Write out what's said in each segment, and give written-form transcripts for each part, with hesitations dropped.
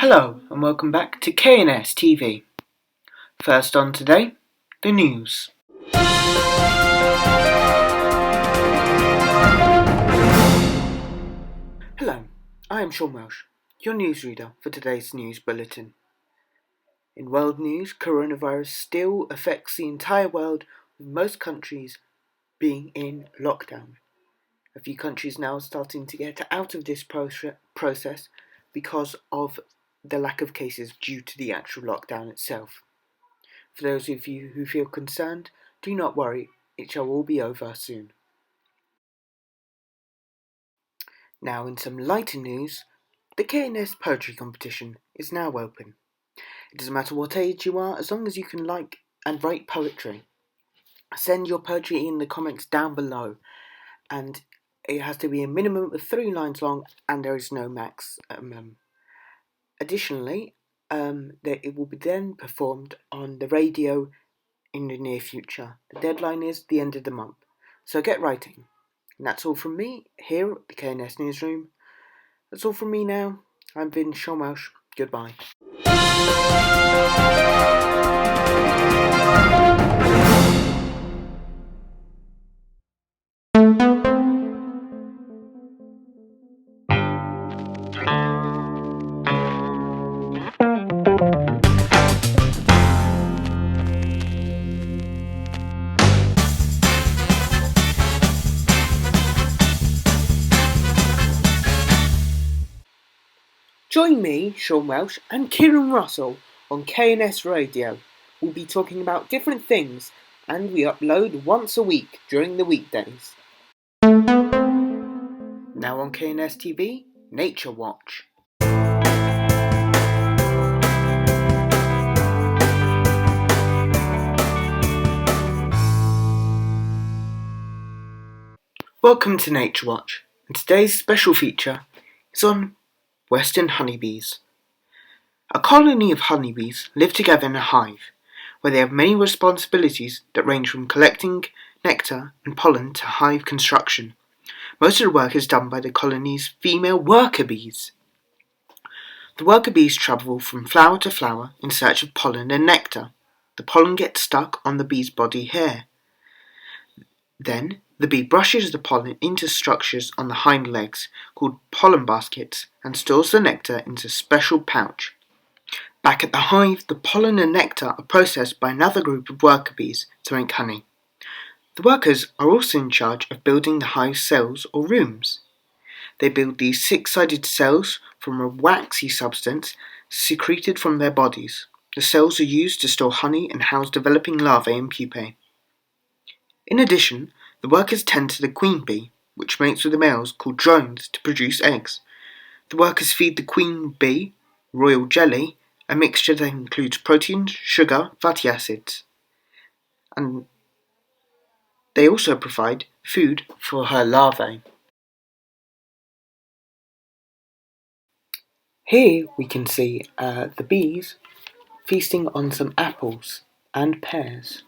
Hello and welcome back to K&S Tv. First on today, the news. Hello, I am Shaun Welch, your newsreader for today's news bulletin. In world news, coronavirus still affects the entire world, with most countries being in lockdown. A few countries now are starting to get out of this process because of the lack of cases due to the actual lockdown itself. For those of you who feel concerned, do not worry, it shall all be over soon. Now in some lighter news, the K&S poetry competition is now open. It doesn't matter what age you are, as long as you can like and write poetry. Send your poetry in the comments down below, and it has to be a minimum of 3 lines long and there is no maximum. Additionally, it will be then performed on the radio in the near future. The deadline is the end of the month, so get writing. And that's all from me here at the K&S Newsroom. That's all from me now. I've been Shaun Welch. Goodbye. Join me, Shaun Welch, and Kieran on K&S Radio. We'll be talking about different things, and we upload once a week during the weekdays. Now on K&S TV, Nature Watch. Welcome to Nature Watch, and today's special feature is on Western honeybees. A colony of honeybees live together in a hive, where they have many responsibilities that range from collecting nectar and pollen to hive construction. Most of the work is done by the colony's female worker bees. The worker bees travel from flower to flower in search of pollen and nectar. The pollen gets stuck on the bee's body hair. Then, the bee brushes the pollen into structures on the hind legs called pollen baskets and stores the nectar into a special pouch. Back at the hive, the pollen and nectar are processed by another group of worker bees to make honey. The workers are also in charge of building the hive cells or rooms. They build these 6-sided cells from a waxy substance secreted from their bodies. The cells are used to store honey and house developing larvae and pupae. In addition, the workers tend to the queen bee, which mates with the males called drones to produce eggs. The workers feed the queen bee royal jelly, a mixture that includes protein, sugar, fatty acids, and they also provide food for her larvae. Here we can see the bees feasting on some apples and pears.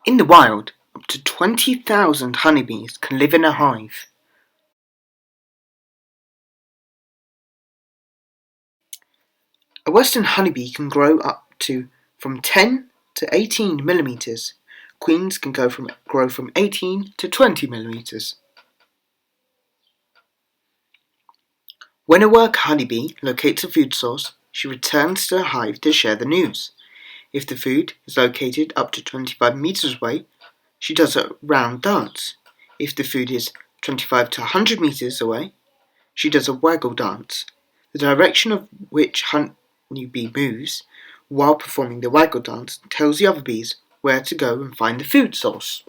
In the wild, up to 20,000 honeybees can live in a hive. A western honeybee can grow up to from 10 to 18 millimeters. Queens can grow from 18 to 20 millimeters. When a worker honeybee locates a food source, she returns to the hive to share the news. If the food is located up to 25 meters away, she does a round dance. If the food is 25 to 100 meters away, she does a waggle dance. The direction of which honeybee moves while performing the waggle dance tells the other bees where to go and find the food source.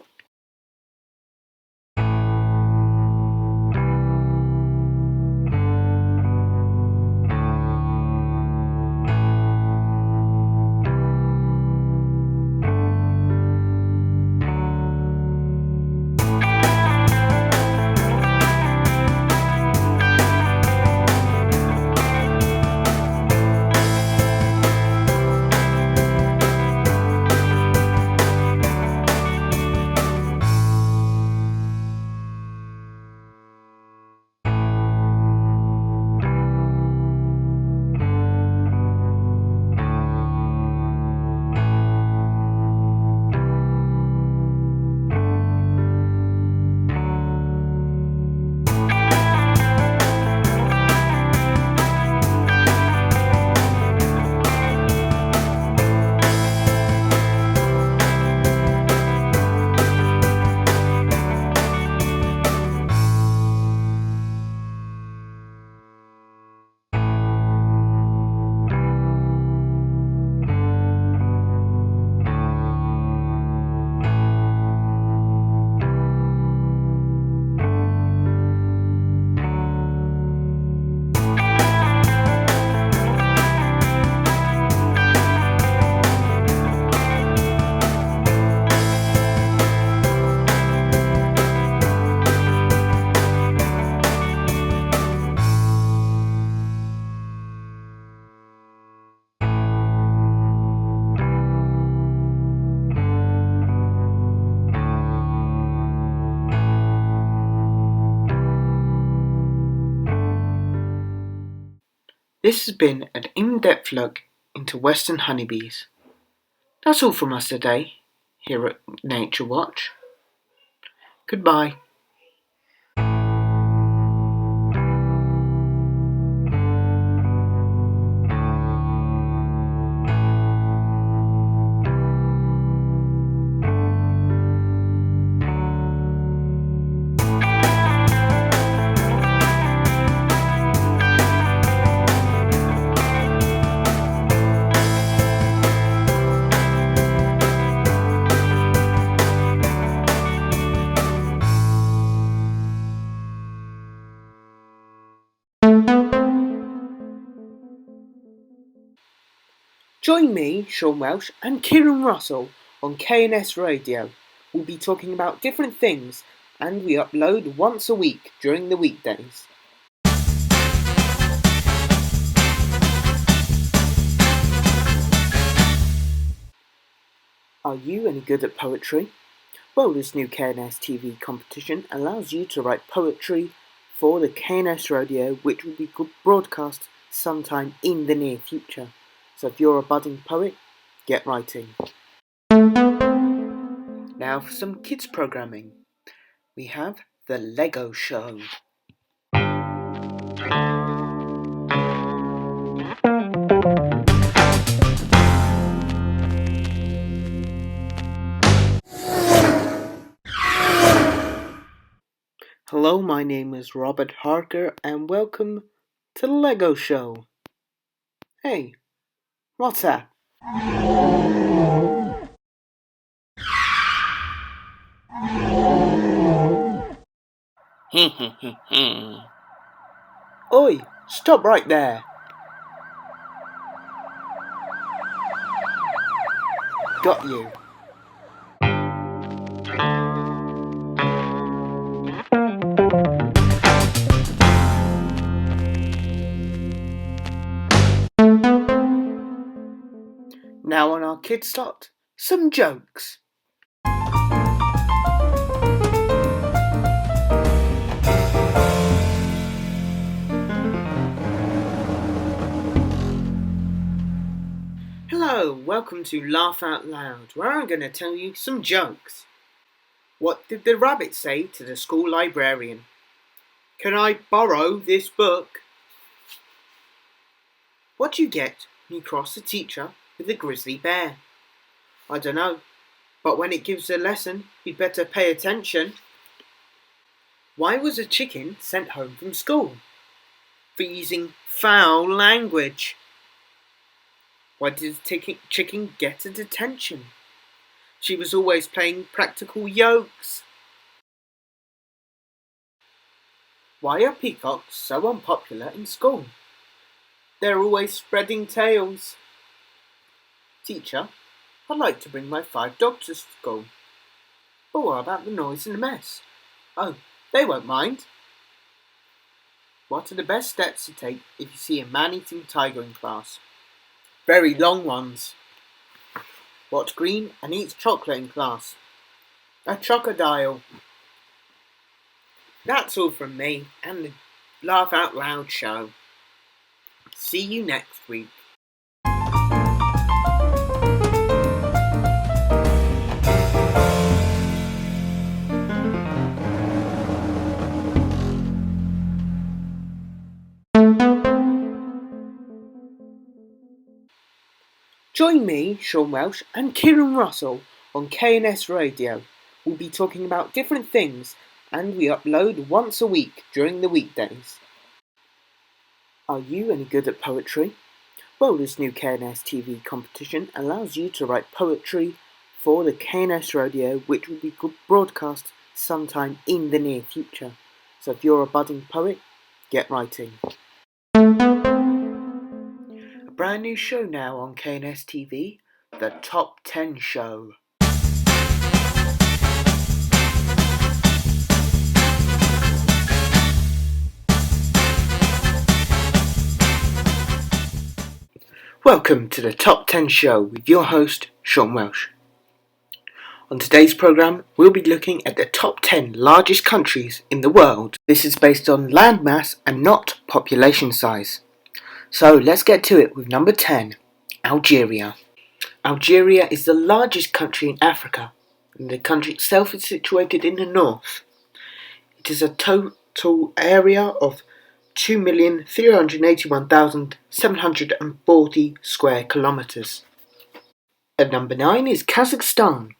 This has been an in-depth look into Western honeybees. That's all from us today here at Nature Watch. Goodbye. Join me, Shaun Welch, and Kieran on K&S Radio. We'll be talking about different things, and we upload once a week during the weekdays. Are you any good at poetry? Well, this new K&S Tv competition allows you to write poetry for the K&S Radio, which will be broadcast sometime in the near future. So if you're a budding poet, get writing. Now for some kids programming. We have The Lego Show. Hello, my name is Robert Harker and welcome to The Lego Show. Hey, what's that? Oi, stop right there. Got you. Now on our kids slot, some jokes. Hello, welcome to Laugh Out Loud, where I'm going to tell you some jokes. What did the rabbit say to the school librarian? Can I borrow this book? What do you get when you cross a teacher with a grizzly bear? I don't know, but when it gives a lesson, you'd better pay attention. Why was a chicken sent home from school? For using foul language. Why did the chicken get a detention? She was always playing practical jokes. Why are peacocks so unpopular in school? They're always spreading tails. Teacher, I'd like to bring my 5 dogs to school. But what about the noise and the mess? Oh, they won't mind. What are the best steps to take if you see a man-eating tiger in class? Very long ones. What's green and eats chocolate in class? A crocodile. That's all from me and the Laugh Out Loud show. See you next week. Join me, Shaun Welch, and Kieran on K&S Radio. We'll be talking about different things, and we upload once a week during the weekdays. Are you any good at poetry? Well, this new K&S Tv competition allows you to write poetry for the K&S Radio, which will be broadcast sometime in the near future. So if you're a budding poet, get writing. A brand new show now on K&S TV, The Top 10 Show. Welcome to the Top 10 Show with your host, Shaun Welch. On today's programme, we'll be looking at the top 10 largest countries in the world. This is based on landmass and not population size. So let's get to it with number 10, Algeria. Algeria is the largest country in Africa, and the country itself is situated in the north. It is a total area of 2,381,740 square kilometres. At number 9 is Kazakhstan.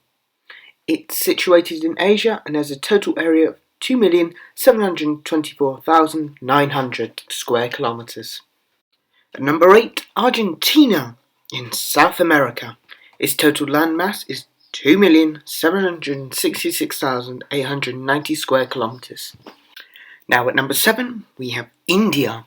It's situated in Asia and has a total area of 2,724,900 square kilometres. At number 8, Argentina in South America. Its total landmass is 2,766,890 square kilometres. Now at number 7, we have India.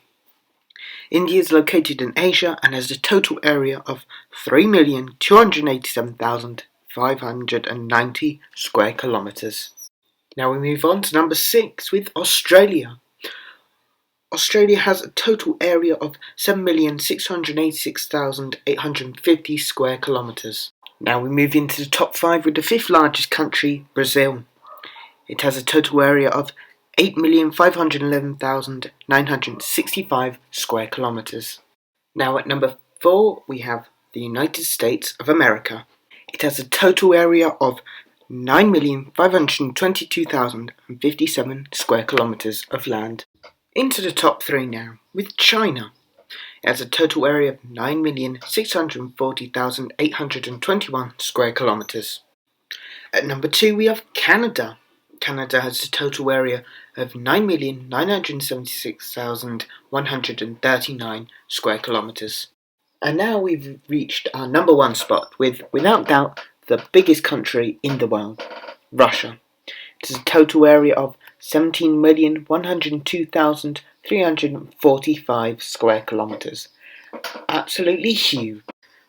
India is located in Asia and has a total area of 3,287,590 square kilometres. Now we move on to number 6 with Australia. Australia has a total area of 7,686,850 square kilometres. Now we move into the top 5 with the 5th largest country, Brazil. It has a total area of 8,511,965 square kilometres. Now at number 4 we have the United States of America. It has a total area of 9,522,057 square kilometres of land. Into the top 3 now, with China. It has a total area of 9,640,821 square kilometres. At number 2 we have Canada. Canada has a total area of 9,976,139 square kilometres. And now we've reached our number 1 spot with, without doubt, the biggest country in the world, Russia. It has a total area of 17,102,345 square kilometres. Absolutely huge.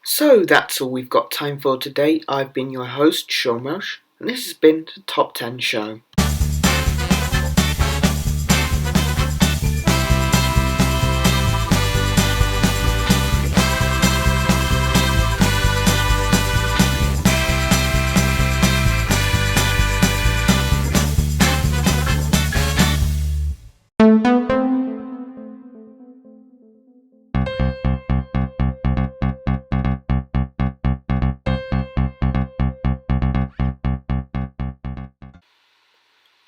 So that's all we've got time for today. I've been your host, Shaun, Welch, and this has been the Top 10 Show.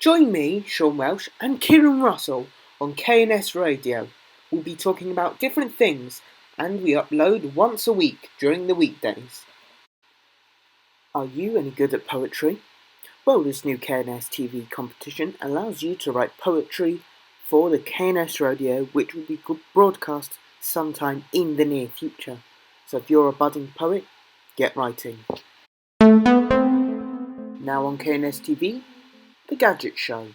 Join me, Shaun Welch, and Kieran Russell on K&S Radio. We'll be talking about different things, and we upload once a week during the weekdays. Are you any good at poetry? Well, this new K&S TV competition allows you to write poetry for the K&S Radio, which will be broadcast sometime in the near future. So if you're a budding poet, get writing. Now on K&S TV, The Gadget Show.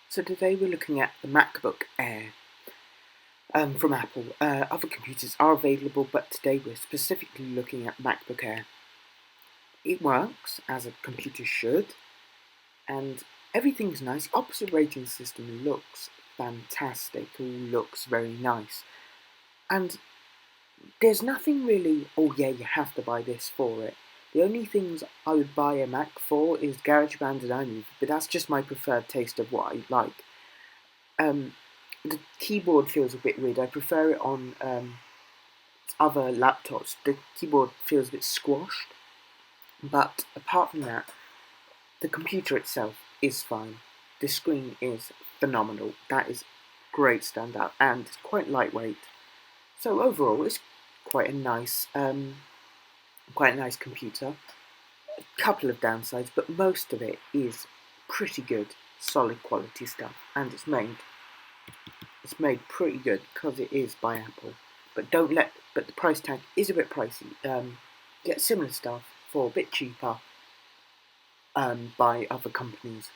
So today we're looking at the MacBook Air from Apple. Other computers are available, but today we're specifically looking at MacBook Air. It works as a computer should, and everything's nice. The operating system looks fantastic, all looks very nice. And there's nothing really, oh yeah, you have to buy this for it. The only things I would buy a Mac for is GarageBand and iMovie, but that's just my preferred taste of what I like. The keyboard feels a bit weird. I prefer it on other laptops. The keyboard feels a bit squashed. But apart from that, the computer itself is fine. The screen is phenomenal. That is great standout, and it's quite lightweight. So overall, it's quite a nice computer. A couple of downsides, but most of it is pretty good, solid quality stuff, and it's made pretty good because it is by Apple. But the price tag is a bit pricey. Get similar stuff for a bit cheaper by other companies.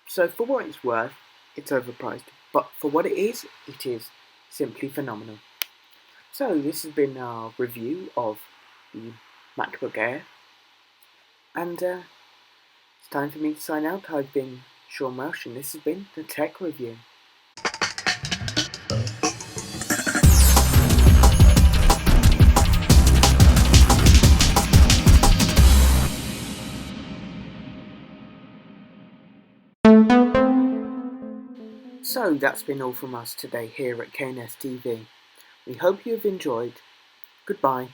So for what it's worth, it's overpriced, but for what it is simply phenomenal. So this has been our review of the MacBook Air, and it's time for me to sign out. I've been Shaun Welch, and this has been the Tech Review. So that's been all from us today here at K&S Tv. We hope you have enjoyed. Goodbye.